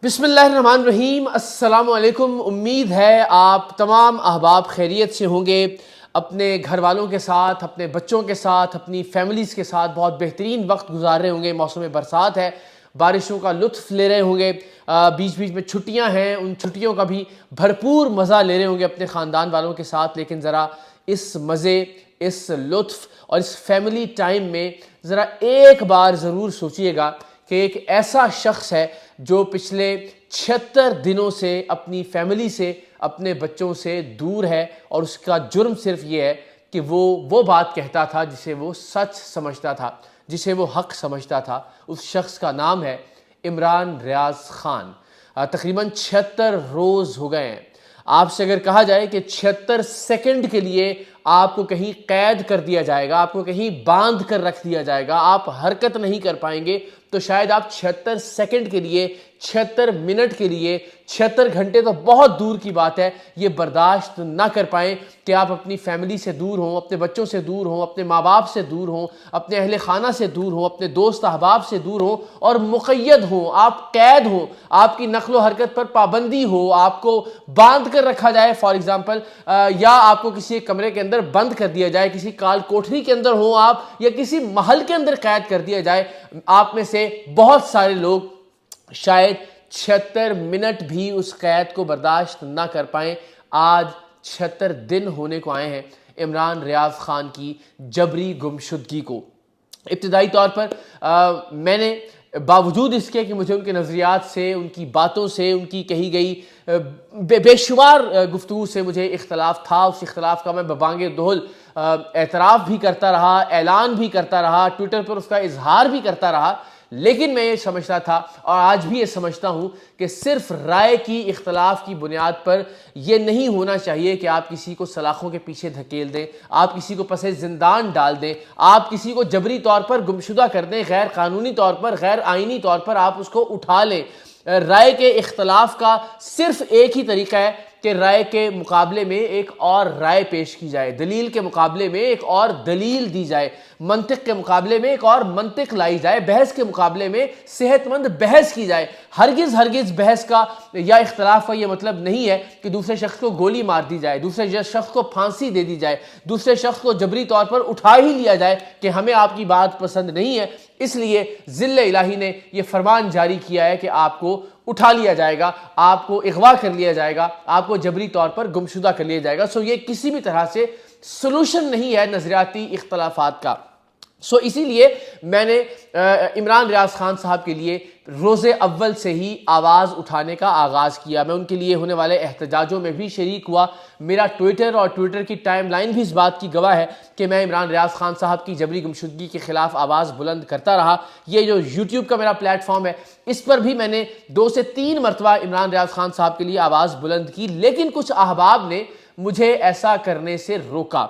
बिस्मिल्लाहिर्रहमानिर्रहीम। अस्सलामुअलैकुम। उम्मीद है आप तमाम अहबाब खैरियत से होंगे, अपने घर वालों के साथ, अपने बच्चों के साथ, अपनी फैमिलीज़ के साथ बहुत बेहतरीन वक्त गुजार रहे होंगे। मौसम बरसात है, बारिशों का लुत्फ़ ले रहे होंगे, बीच बीच में छुट्टियां हैं, उन छुट्टियों का भी भरपूर मज़ा ले रहे होंगे अपने ख़ानदान वालों के साथ। लेकिन ज़रा इस मज़े, इस लुत्फ़ और इस फैमिली टाइम में ज़रा एक बार ज़रूर सोचिएगा कि एक ऐसा शख्स है जो पिछले 76 दिनों से अपनी फैमिली से, अपने बच्चों से दूर है, और उसका जुर्म सिर्फ ये है कि वो बात कहता था जिसे वो सच समझता था, जिसे वो हक समझता था। उस शख्स का नाम है इमरान रियाज खान। तकरीबन 76 रोज़ हो गए हैं। आपसे अगर कहा जाए कि 76 सेकंड के लिए आपको कहीं कैद कर दिया जाएगा, आपको कहीं बांध कर रख दिया जाएगा, आप हरकत नहीं कर पाएंगे, तो शायद आप 76 सेकंड के लिए, 76 मिनट के लिए, 76 घंटे तो बहुत दूर की बात है, ये बर्दाश्त ना कर पाएं कि आप अपनी फैमिली से दूर हों, अपने बच्चों से दूर हों, अपने माँ बाप से दूर हों, अपने अहले खाना से दूर हों, अपने दोस्त अहबाब से दूर हों और मुक़य्यद हों, आप कैद हों, आपकी नक्लो हरकत पर पाबंदी हो, आपको बांध कर रखा जाए फॉर एग्जाम्पल, या आपको किसी कमरे के अंदर बंद कर दिया जाए, किसी काल कोठरी के अंदर हो आप, या किसी महल के अंदर कैद कर दिया जाए। आप में से बहुत सारे लोग शायद 76 मिनट भी उस कैद को बर्दाश्त ना कर पाए। आज 76 दिन होने को आए हैं इमरान रियाज खान की जबरी गुमशुदगी को। इब्तिदाई तौर पर मैंने बावजूद इसके कि मुझे उनके नज़रियात से, उनकी बातों से, उनकी कही गई बेशुमार गुफ्तगू से मुझे इख्तलाफ था, उस इख्तलाफ का मैं बबांगे दोहल एतराफ़ भी करता रहा, ऐलान भी करता रहा, ट्विटर पर उसका इजहार भी करता रहा। लेकिन मैं ये समझता था और आज भी ये समझता हूँ कि सिर्फ राय की इख्तलाफ की बुनियाद पर यह नहीं होना चाहिए कि आप किसी को सलाखों के पीछे धकेल दें, आप किसी को पसे जिंदान डाल दें, आप किसी को जबरी तौर पर गुमशुदा कर दें, गैर कानूनी तौर पर, गैर आइनी तौर पर आप उसको उठा लें। राय के इख्तलाफ का सिर्फ एक ही तरीका है कि राय के मुकाबले में एक और राय पेश की जाए, दलील के मुकाबले में एक और दलील दी जाए, मंतिक के मुकाबले में एक और मंतिक लाई जाए, बहस के मुकाबले में सेहतमंद बहस की जाए। हरगिज बहस का या इख्तलाफ का यह मतलब नहीं है कि दूसरे शख्स को गोली मार दी जाए, दूसरे शख्स को फांसी दे दी जाए, दूसरे शख्स को जबरी तौर पर उठा ही लिया जाए कि हमें आपकी बात पसंद नहीं है, इसलिए ज़िल्ले इलाही ने यह फरमान जारी किया है कि आपको उठा लिया जाएगा, आपको अगवा कर लिया जाएगा, आपको जबरी तौर पर गुमशुदा कर लिया जाएगा। सो ये किसी भी तरह से सलूशन नहीं है नजरियाती इख्तलाफात का। सो इसीलिए मैंने इमरान रियाज खान साहब के लिए रोज़े अव्वल से ही आवाज़ उठाने का आगाज़ किया। मैं उनके लिए होने वाले एहतजाजों में भी शरीक हुआ। मेरा ट्विटर और ट्विटर की टाइमलाइन भी इस बात की गवाह है कि मैं इमरान रियाज खान साहब की जबरी गुमशुदगी के ख़िलाफ़ आवाज़ बुलंद करता रहा। ये जो यूट्यूब का मेरा प्लेटफॉर्म है, इस पर भी मैंने 2 से 3 मरतबा इमरान रियाज खान साहब के लिए आवाज़ बुलंद की, लेकिन कुछ अहबाब ने मुझे ऐसा करने से रोका।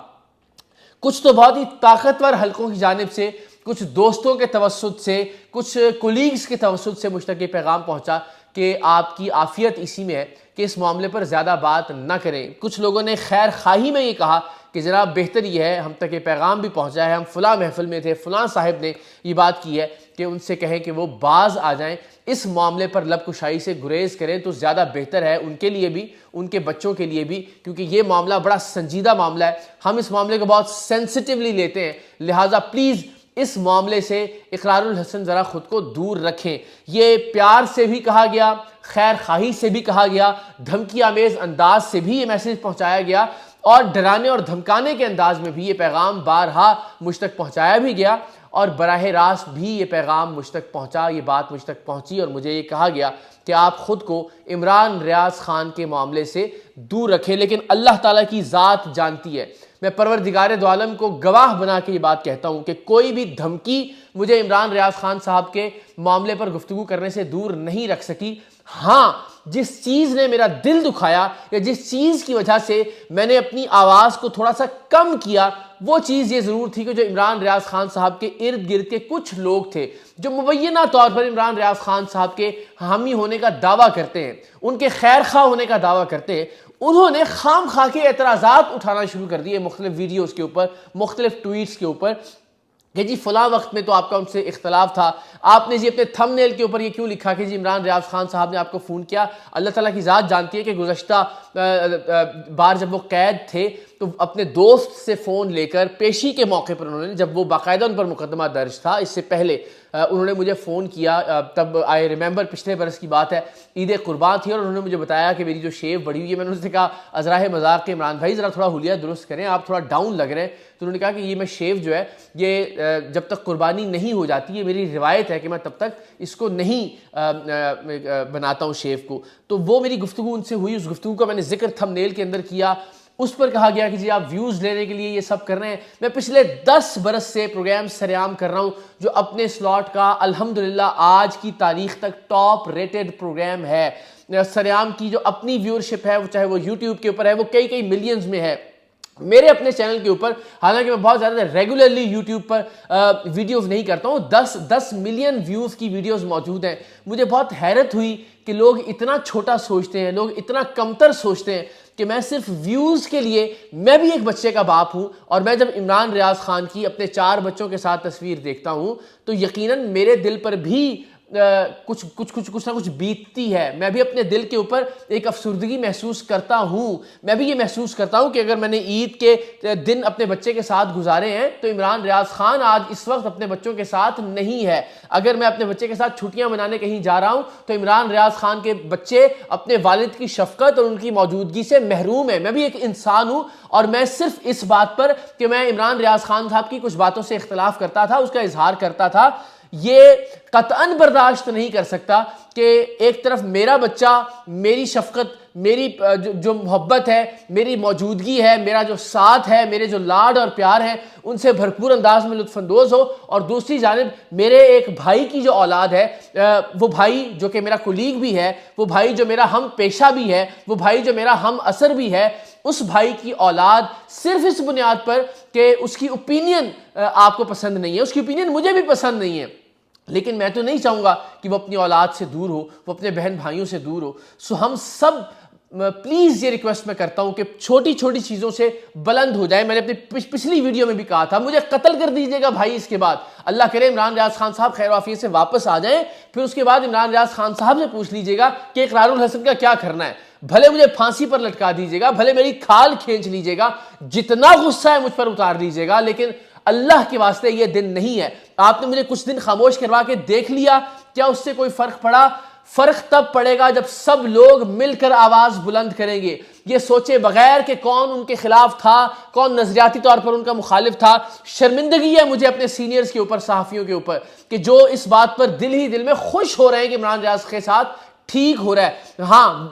कुछ तो बहुत ही ताकतवर हलकों की जानिब से, कुछ दोस्तों के तवस्सुत से, कुछ कोलीग्स के तवस्सुत से मुझ तक ये पैगाम पहुंचा कि आपकी आफियत इसी में है कि इस मामले पर ज़्यादा बात ना करें। कुछ लोगों ने खैर खाही में ये कहा कि जनाब बेहतर ये है, हम तक ये पैगाम भी पहुंचा है, हम फलां महफिल में थे, फलां साहिब ने ये बात की है कि उनसे कहें कि वो बाज आ जाएं, इस मामले पर लब कुशाई से गुरेज करें तो ज़्यादा बेहतर है उनके लिए भी, उनके बच्चों के लिए भी, क्योंकि ये मामला बड़ा संजीदा मामला है। हम इस मामले को बहुत सेंसिटिवली लेते हैं, लिहाजा प्लीज़ इस मामले से इकरारुल हसन ज़रा ख़ुद को दूर रखें। ये प्यार से भी कहा गया, खैर खाही से भी कहा गया, धमकी आमेज़ अंदाज से भी ये मैसेज पहुँचाया गया, और डराने और धमकाने के अंदाज में भी ये पैगाम बारहा मुझ तक पहुँचाया भी गया, और बराह रास्त भी ये पैगाम मुझ तक पहुँचा, ये बात मुझ तक पहुँची और मुझे ये कहा गया कि आप ख़ुद को इमरान रियाज खान के मामले से दूर रखें। लेकिन अल्लाह ताला की ज़ात जानती है, मैं परवरदिगार दो आलम को गवाह बना के ये बात कहता हूँ कि कोई भी धमकी मुझे इमरान रियाज खान साहब के मामले पर गुफ्तगू करने से दूर नहीं रख सकी। हाँ, जिस चीज़ ने मेरा दिल दुखाया या जिस चीज़ की वजह से मैंने अपनी आवाज़ को थोड़ा सा कम किया, वो चीज़ ये ज़रूर थी कि जो इमरान रियाज खान साहब के इर्द गिर्द के कुछ लोग थे जो मुबैना तौर पर इमरान रियाज खान साहब के हामी होने का दावा करते हैं, उनके खैर खा होने का दावा करते हैं, उन्होंने खाम खा के एतराज़ात उठाना शुरू कर दिए मुख्तलिफ वीडियोज़ के ऊपर, मुख्तलिफ ट्वीट्स के ऊपर, कि जी फलां वक्त में तो आपका उनसे इख्तलाफ था, आपने जी अपने थंबनेल के ऊपर ये क्यों लिखा कि जी इमरान रियाज खान साहब ने आपको फ़ोन किया। अल्लाह ताला की ज़ात जानती है कि गुज़श्ता बार जब वो कैद थे तो अपने दोस्त से फ़ोन लेकर पेशी के मौके पर उन्होंने, जब वो बाकायदा उन पर मुकदमा दर्ज था, इससे पहले उन्होंने मुझे फ़ोन किया। तब आई रिमेंबर पिछले बरस की बात है, ईद कुर्बान थी और उन्होंने मुझे बताया कि मेरी जो शेव बढ़ी हुई है। मैंने उनसे कहा अज़राह मज़ाक के इमरान भाई ज़रा थोड़ा हुलिया दुरुस्त करें, आप थोड़ा डाउन लग रहे हैं। तो उन्होंने कहा कि ये मैं शेव जो है ये जब तक कुर्बानी नहीं हो जाती, ये मेरी रिवायत है कि मैं तब तक इसको नहीं बनाता हूँ शेव को। तो वो मेरी गुफ्तगू उनसे हुई, उस गुफ्तगू का मैंने जिक्र थंबनेल के अंदर किया। उस पर कहा गया कि जी आप व्यूज़ लेने के लिए ये सब कर रहे हैं। मैं पिछले 10 बरस से प्रोग्राम सरेआम कर रहा हूँ जो अपने स्लॉट का अल्हम्दुलिल्लाह आज की तारीख तक टॉप रेटेड प्रोग्राम है। सरेआम की जो अपनी व्यूअरशिप है, वो चाहे वो यूट्यूब के ऊपर है, वो कई मिलियंस में है। मेरे अपने चैनल के ऊपर, हालांकि मैं बहुत ज़्यादा रेगुलरली यूट्यूब पर वीडियोस नहीं करता हूँ, 10 मिलियन व्यूज़ की वीडियोस मौजूद हैं। मुझे बहुत हैरत हुई कि लोग इतना छोटा सोचते हैं, लोग इतना कमतर सोचते हैं कि मैं सिर्फ व्यूज़ के लिए, मैं भी एक बच्चे का बाप हूँ और मैं जब इमरान रियाज खान की अपने 4 बच्चों के साथ तस्वीर देखता हूँ तो यकीनन मेरे दिल पर भी कुछ ना कुछ बीतती है। मैं भी अपने दिल के ऊपर एक अफसुर्दगी महसूस करता हूँ। मैं भी ये महसूस करता हूँ कि अगर मैंने ईद के दिन अपने बच्चे के साथ गुजारे हैं तो इमरान रियाज खान आज इस वक्त अपने बच्चों के साथ नहीं है। अगर मैं अपने बच्चे के साथ छुट्टियां मनाने कहीं जा रहा हूँ तो इमरान रियाज खान के बच्चे अपने वालिद की शफकत और उनकी मौजूदगी से महरूम है। मैं भी एक इंसान हूँ और मैं सिर्फ इस बात पर कि मैं इमरान रियाज खान साहब की कुछ बातों से इख्तलाफ करता था, उसका इजहार करता था, ये कतअन बर्दाश्त नहीं कर सकता कि एक तरफ मेरा बच्चा, मेरी शफकत, मेरी जो मोहब्बत है, मेरी मौजूदगी है, मेरा जो साथ है, मेरे जो लाड और प्यार है, उनसे भरपूर अंदाज में लुत्फानंदोज़ हो, और दूसरी जानिब मेरे एक भाई की जो औलाद है, वो भाई जो कि मेरा कुलीग भी है, वो भाई जो मेरा हम पेशा भी है, वो भाई जो मेरा हम असर भी है, उस भाई की औलाद सिर्फ इस बुनियाद पर कि उसकी ओपिनियन आपको पसंद नहीं है, उसकी ओपिनियन मुझे भी पसंद नहीं है, लेकिन मैं तो नहीं चाहूँगा कि वो अपनी औलाद से दूर हो, वो अपने बहन भाइयों से दूर हो। सो हम सब प्लीज़ ये रिक्वेस्ट मैं करता हूँ कि छोटी छोटी चीज़ों से बुलंद हो जाए। मैंने अपनी पिछली वीडियो में भी कहा था, मुझे कत्ल कर दीजिएगा भाई, इसके बाद अल्लाह करे इमरान रियाज खान साहब खैर वाफियत से वापस आ जाएं, फिर उसके बाद इमरान रियाज खान साहब से पूछ लीजिएगा कि इकरारुल हसन का क्या करना है। भले मुझे फांसी पर लटका दीजिएगा, भले मेरी खाल खींच लीजिएगा, जितना गुस्सा है मुझ पर उतार लीजिएगा, लेकिन अल्लाह के वास्ते ये दिन नहीं है। आपने मुझे कुछ दिन खामोश करवा के देख लिया, क्या उससे कोई फर्क पड़ा? फर्क तब पड़ेगा जब सब लोग मिलकर आवाज बुलंद करेंगे, ये सोचे बगैर कि कौन उनके खिलाफ था, कौन नजरियाती तौर पर उनका मुखालिफ था। शर्मिंदगी है मुझे अपने सीनियर्स के ऊपर, सहाफियों के ऊपर, कि जो इस बात पर दिल ही दिल में खुश हो रहे हैं कि इमरान रियाज के साथ ठीक हो रहा है। हाँ,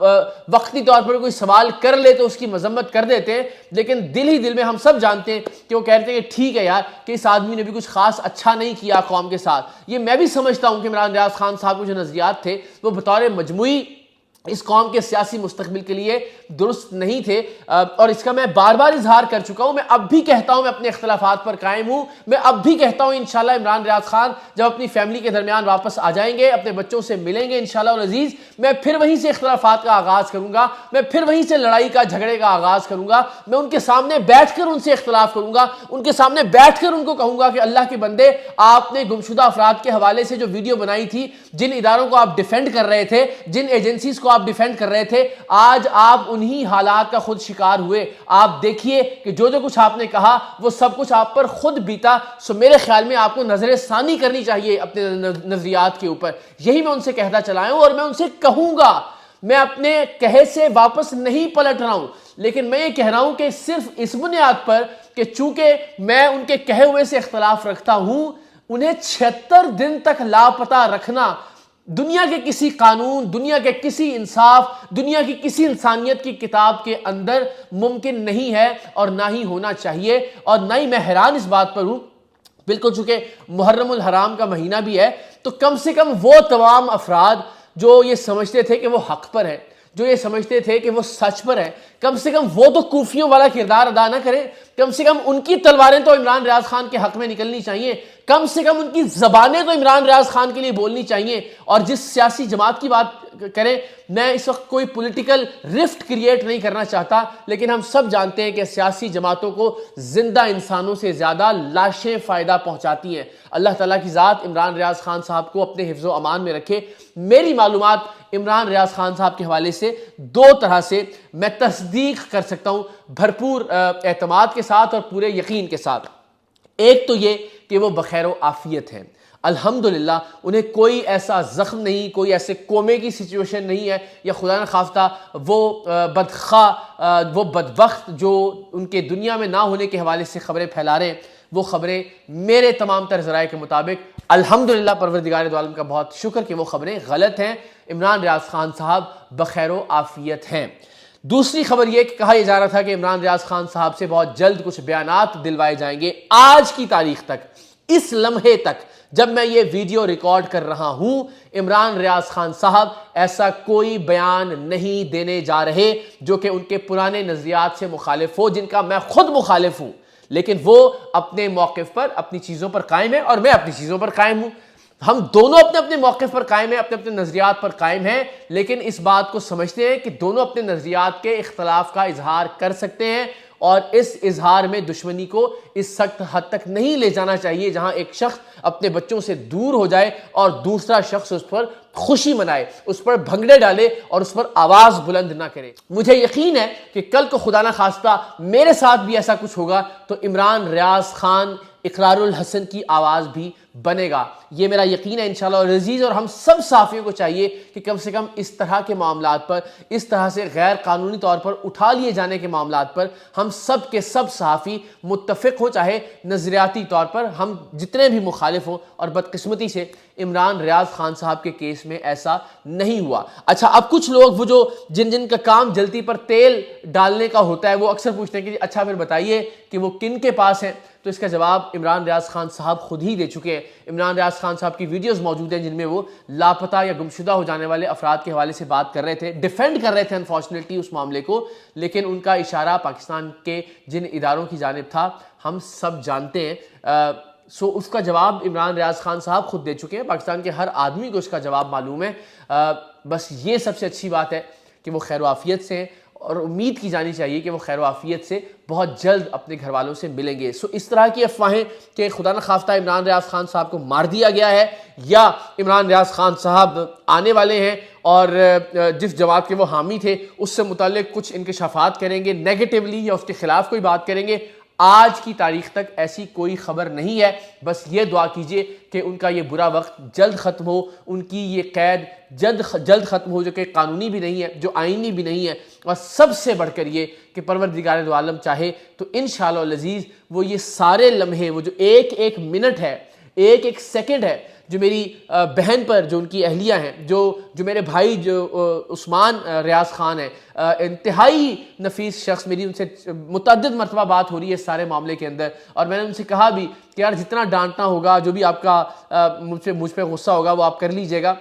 वक्ती तौर पर कोई सवाल कर ले तो उसकी मजम्मत कर देते हैं, लेकिन दिल ही दिल में हम सब जानते हैं कि वो कहते हैं कि ठीक है यार, कि इस आदमी ने भी कुछ खास अच्छा नहीं किया कौम के साथ। ये मैं भी समझता हूं कि इमरान रियाज खान साहब के जो नजरियात थे वो बतौर मजमुई इस कौम के सियासी मुस्तकबिल के लिए दुरुस्त नहीं थे, और इसका मैं बार बार इजहार कर चुका हूं। मैं अब भी कहता हूं मैं अपने इख्तलाफात पर कायम हूं। मैं अब भी कहता हूं इंशाल्लाह इमरान रियाज खान जब अपनी फैमिली के दरमियान वापस आ जाएंगे, अपने बच्चों से मिलेंगे इंशाल्लाह अजीज, मैं फिर वहीं से इख्तलाफात का आगाज करूंगा, मैं फिर वहीं से लड़ाई का, झगड़े का आगाज करूंगा। मैं उनके सामने बैठकर उनसे इख्तलाफ करूंगा, उनके सामने बैठकर उनको कहूंगा कि अल्लाह के बंदे, आपने गुमशुदा अफराद के हवाले से जो वीडियो बनाई थी, जिन इदारों को आप डिफेंड कर रहे थे, जिन एजेंसीज को आप डिफेंड कर रहे थे, आज आप उन्हीं हालात का खुद शिकार हुए। आप देखिए कि जो जो कुछ आपने कहा वो सब कुछ आप पर खुद बीता। सो मेरे ख्याल में आपको नजर सानी करनी चाहिए अपने नजरियात के ऊपर। यही मैं उनसे कहता चला हूं और मैं उनसे कहूंगा। मैं अपने कहे से वापस नहीं पलट रहा हूं, लेकिन मैं ये कह रहा हूं कि सिर्फ इस बुनियाद पर कि चूंकि मैं उनके कहे हुए से इख्तलाफ रखता हूं, उन्हें 76 दिन तक लापता रखना दुनिया के किसी कानून, दुनिया के किसी इंसाफ, दुनिया की किसी इंसानियत की किताब के अंदर मुमकिन नहीं है और ना ही होना चाहिए। और ना ही मैं हैरान इस बात पर हूं, बिल्कुल चूंकि मुहर्रमुल हराम का महीना भी है, तो कम से कम वो तमाम अफराद जो ये समझते थे कि वो हक पर है, जो ये समझते थे कि वो सच पर है, कम से कम वो तो कूफियों वाला किरदार अदा ना करें। कम से कम उनकी तलवारें तो इमरान रियाज खान के हक में निकलनी चाहिए, कम से कम उनकी जबानें तो इमरान रियाज खान के लिए बोलनी चाहिए। और जिस सियासी जमात की बात करें। मैं इस वक्त कोई पॉलिटिकल रिफ्ट क्रिएट नहीं करना चाहता, लेकिन हम सब जानते हैं कि सियासी जमातों को जिंदा इंसानों से ज्यादा लाशें फायदा पहुंचाती हैं। अल्लाह ताला की ज़ात इमरान रियाज खान साहब को अपने हिफ्ज़ व अमान में रखे। मेरी मालूमात इमरान रियाज खान साहब के हवाले से दो तरह से मैं तस्दीक कर सकता हूं, भरपूर एतमाद के साथ और पूरे यकीन के साथ। एक तो ये कि वो बखैर व आफियत हैं, अल्हम्दुलिल्लाह, उन्हें कोई ऐसा जख्म नहीं, कोई ऐसे कोमे की सिचुएशन नहीं है, या खुदा न खाफ्ता वो बदखा, वो बदबख्त जो उनके दुनिया में ना होने के हवाले से खबरें फैला रहे हैं, वो खबरें मेरे तमाम तर ज़राए के मुताबिक अल्हम्दुलिल्लाह परवरदिगार दो आलम का बहुत शुक्र कि वो खबरें गलत हैं। इमरान रियाज खान साहब बखैर व आफियत हैं। दूसरी खबर यह कि कहा यह जा रहा था कि इमरान रियाज खान साहब से बहुत जल्द कुछ बयानात दिलवाए जाएंगे। आज की तारीख तक, इस लम्हे तक जब मैं ये वीडियो रिकॉर्ड कर रहा हूं, इमरान रियाज खान साहब ऐसा कोई बयान नहीं देने जा रहे जो कि उनके पुराने नजरियात से मुखालिफ हो, जिनका मैं खुद मुखालिफ हूं। लेकिन वो अपने मौक़िफ़ पर, अपनी चीज़ों पर कायम है और मैं अपनी चीज़ों पर कायम हूं। हम दोनों अपने अपने मौक़िफ़ पर कायम हैं, अपने अपने नज़रियात पर कायम हैं, लेकिन इस बात को समझते हैं कि दोनों अपने नज़रियात के इख्तलाफ का इजहार कर सकते हैं और इस इजहार में दुश्मनी को इस सख्त हद तक नहीं ले जाना चाहिए जहां एक शख्स अपने बच्चों से दूर हो जाए और दूसरा शख्स उस पर खुशी मनाए, उस पर भंगड़े डाले और उस पर आवाज बुलंद ना करे। मुझे यकीन है कि कल को खुदा ना खास्ता मेरे साथ भी ऐसा कुछ होगा तो इमरान रियाज खान इकरारुल हसन की आवाज भी बनेगा। ये मेरा यकीन है इंशाल्लाह अज़ीज़। और हम सब साफ़ियों को चाहिए कि कम से कम इस तरह के मामलात पर, इस तरह से गैर कानूनी तौर पर उठा लिए जाने के मामलात पर हम सब के सब सहाफ़ी मुत्तफ़िक़ हों, चाहे नज़रियाती तौर पर हम जितने भी मुखालिफ हों। और बदकिस्मती से इमरान रियाज खान साहब के केस में ऐसा नहीं हुआ। अच्छा, अब कुछ लोग वो जो जिन का काम जल्दी पर तेल डालने का होता है, वो अक्सर पूछते हैं कि अच्छा फिर बताइए कि वो किन के पास है। तो इसका जवाब इमरान रियाज खान साहब खुद ही दे चुके हैं। इमरान रियाज खान साहब की वीडियोस मौजूद हैं जिनमें वो लापता या गुमशुदा हो जाने वाले अफराद के हवाले से बात कर रहे थे, डिफेंड कर रहे थे अनफॉर्चुनेटली उस मामले को, लेकिन उनका इशारा पाकिस्तान के जिन इदारों की जानिब था हम सब जानते हैं। सो उसका जवाब इमरान रियाज खान साहब खुद दे चुके हैं। पाकिस्तान के हर आदमी को उसका जवाब मालूम है। बस ये सबसे अच्छी बात है कि वो खैर आफियत से हैं और उम्मीद की जानी चाहिए कि वो खैर आफियत से बहुत जल्द अपने घर वालों से मिलेंगे। सो इस तरह की अफवाहें कि खुदा न खाफ्ता इमरान रियाज खान साहब को मार दिया गया है या इमरान रियाज खान साहब आने वाले हैं और जिस जमात के वो हामी थे उससे मुताल्लिक कुछ इंकशाफात करेंगे नेगेटिवली या उसके खिलाफ कोई बात करेंगे, आज की तारीख तक ऐसी कोई खबर नहीं है। बस ये दुआ कीजिए कि उनका ये बुरा वक्त जल्द ख़त्म हो, उनकी ये कैद जल्द ख़त्म हो, जो कि कानूनी भी नहीं है, जो आईनी भी नहीं है। और सबसे बढ़कर ये कि परवरदिगार दो आलम चाहे तो इंशाअल्लाह अज़ीज़ वो ये सारे लम्हे, वो जो एक एक मिनट है, एक एक सेकंड है, जो मेरी बहन पर, जो उनकी अहलिया हैं, जो मेरे भाई जो उस्मान रियाज खान है, इंतहाई नफीस शख्स, मेरी उनसे मुतअद्दिद मरतबा बात हो रही है इस सारे मामले के अंदर। और मैंने उनसे कहा भी कि यार जितना डांटना होगा, जो भी आपका मुझ पे गुस्सा होगा वो आप कर लीजिएगा।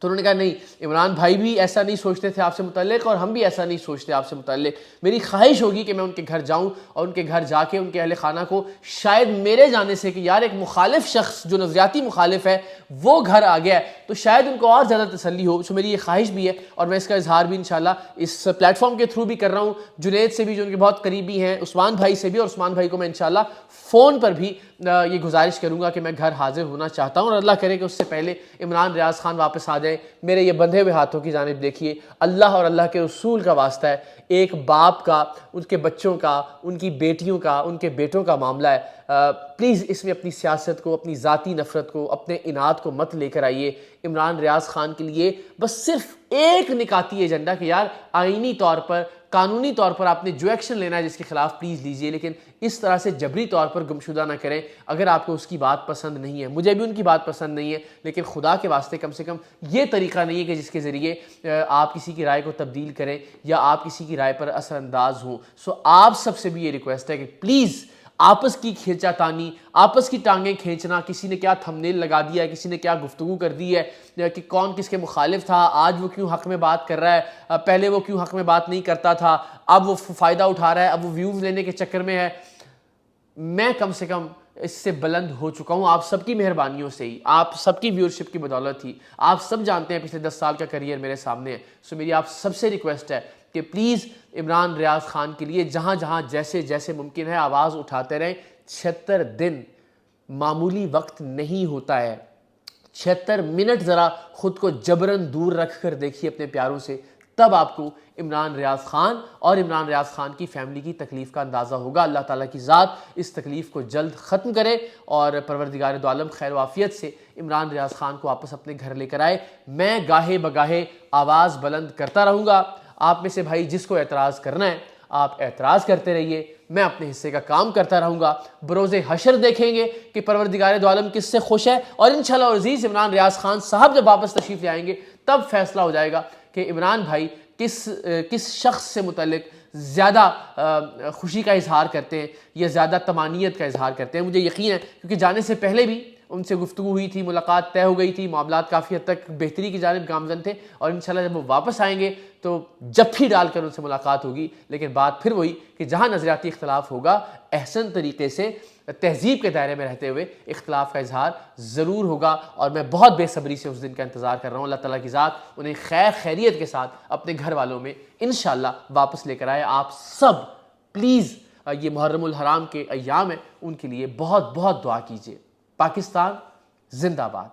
तो उन्होंने कहा नहीं, इमरान भाई भी ऐसा नहीं सोचते थे आपसे मुतल्लिक और हम भी ऐसा नहीं सोचते आपसे मुतल्लिक। मेरी ख्वाहिश होगी कि मैं उनके घर जाऊं और उनके घर जाके उनके अहले खाना को शायद मेरे जाने से कि यार एक मुखालिफ शख्स जो नज़रियाती मुखालिफ है वो घर आ गया है तो शायद उनको और ज़्यादा तसल्ली हो। सो मेरी ये ख्वाहिश भी है और मैं इसका इजहार भी इंशाल्लाह इस प्लेटफॉर्म के थ्रू भी कर रहा हूँ। जुनैद से भी जो उनके बहुत करीबी हैं, उस्मान भाई से भी, और उस्मान भाई को मैं इंशाल्लाह फ़ोन पर भी ये गुजारिश करूँगा कि मैं घर हाजिर होना चाहता हूँ और अल्लाह करे कि उससे पहले इमरान रियाज खान वापस आ जाए। मेरे ये बंधे हुए हाथों की जानिब देखिए, अल्लाह और अल्लाह के रसूल का वास्ता है, एक बाप का, उनके बच्चों का, उनकी बेटियों का, उनके बेटों का मामला है। प्लीज़ इसमें अपनी सियासत को, अपनी ज़ाती नफ़रत को, अपने इनाद को मत लेकर आइए। इमरान रियाज खान के लिए बस सिर्फ एक निकाती एजेंडा कि यार आईनी तौर पर, कानूनी तौर पर आपने जो एक्शन लेना है जिसके खिलाफ प्लीज़ लीजिए, लेकिन इस तरह से जबरी तौर पर गुमशुदा ना करें। अगर आपको उसकी बात पसंद नहीं है, मुझे भी उनकी बात पसंद नहीं है, लेकिन खुदा के वास्ते कम से कम ये तरीका नहीं है कि जिसके ज़रिए आप किसी की राय को तब्दील करें या आप किसी की राय पर असरअंदाज हों। सो आप सबसे भी ये रिक्वेस्ट है कि प्लीज़ आपस की खींचातानी, आपस की टांगें खींचना, किसी ने क्या थंबनेल लगा दिया है, किसी ने क्या गुफ्तगू कर दी है कि कौन किसके मुखालिफ था, आज वो क्यों हक में बात कर रहा है, पहले वो क्यों हक में बात नहीं करता था, अब वो फ़ायदा उठा रहा है, अब वो व्यूज़ लेने के चक्कर में है। मैं कम से कम इससे बुलंद हो चुका हूँ आप सबकी मेहरबानियों से ही, आप सबकी व्यूअरशिप की बदौलत ही। आप सब जानते हैं पिछले 10 साल का करियर मेरे सामने है। सो मेरी आप सबसे रिक्वेस्ट है कि प्लीज़ इमरान रियाज खान के लिए जहाँ जहाँ जैसे जैसे मुमकिन है आवाज़ उठाते रहें। 76 दिन मामूली वक्त नहीं होता है। 76 मिनट ज़रा ख़ुद को जबरन दूर रख कर देखिए अपने प्यारों से, तब आपको इमरान रियाज खान और इमरान रियाज खान की फैमिली की तकलीफ़ का अंदाज़ा होगा। अल्लाह ताला की ज़ात इस तकलीफ़ को जल्द ख़त्म करे और परवरदिगार दो आलम खैर वाफ़ियत से इमरान रियाज खान को वापस अपने घर लेकर आए। मैं गाहे बगाहे आवाज़ बुलंद करता रहूँगा। आप में से भाई जिसको एतराज़ करना है आप एतराज़ करते रहिए, मैं अपने हिस्से का काम करता रहूँगा। बरोज़े हशर देखेंगे कि परवरदिगार दो आलम किससे खुश है, और इंशाअल्लाह अज़ीज़ इमरान रियाज खान साहब जब वापस तशरीफ़ ले आएंगे तब फैसला हो जाएगा कि इमरान भाई किस शख्स से मुतल्लिक ज़्यादा खुशी का इजहार करते हैं या ज़्यादा तमानियत का इजहार करते हैं। मुझे यकीन है क्योंकि जाने से पहले भी उनसे गुफ्तगू हुई थी, मुलाकात तय हो गई थी, मामलात काफ़ी हद तक बेहतरी की जानिब गामज़न थे, और इंशाल्लाह जब वो वापस आएंगे तो जफ्फी डालकर उनसे मुलाकात होगी। लेकिन बात फिर वही कि जहाँ नज़रियाती इख्तलाफ होगा अहसन तरीके से तहज़ीब के दायरे में रहते हुए इख्तलाफ का इजहार ज़रूर होगा, और मैं बहुत बेसब्री से उस दिन का इंतज़ार कर रहा हूँ। अल्लाह ताला की ज़ात उन्हें खैर खैरियत के साथ अपने घर वालों में इंशाल्लाह वापस लेकर आए। आप सब प्लीज़ ये मुहर्रमुल हराम के अय्याम है, उनके लिए बहुत बहुत दुआ कीजिए। पाकिस्तान जिंदाबाद।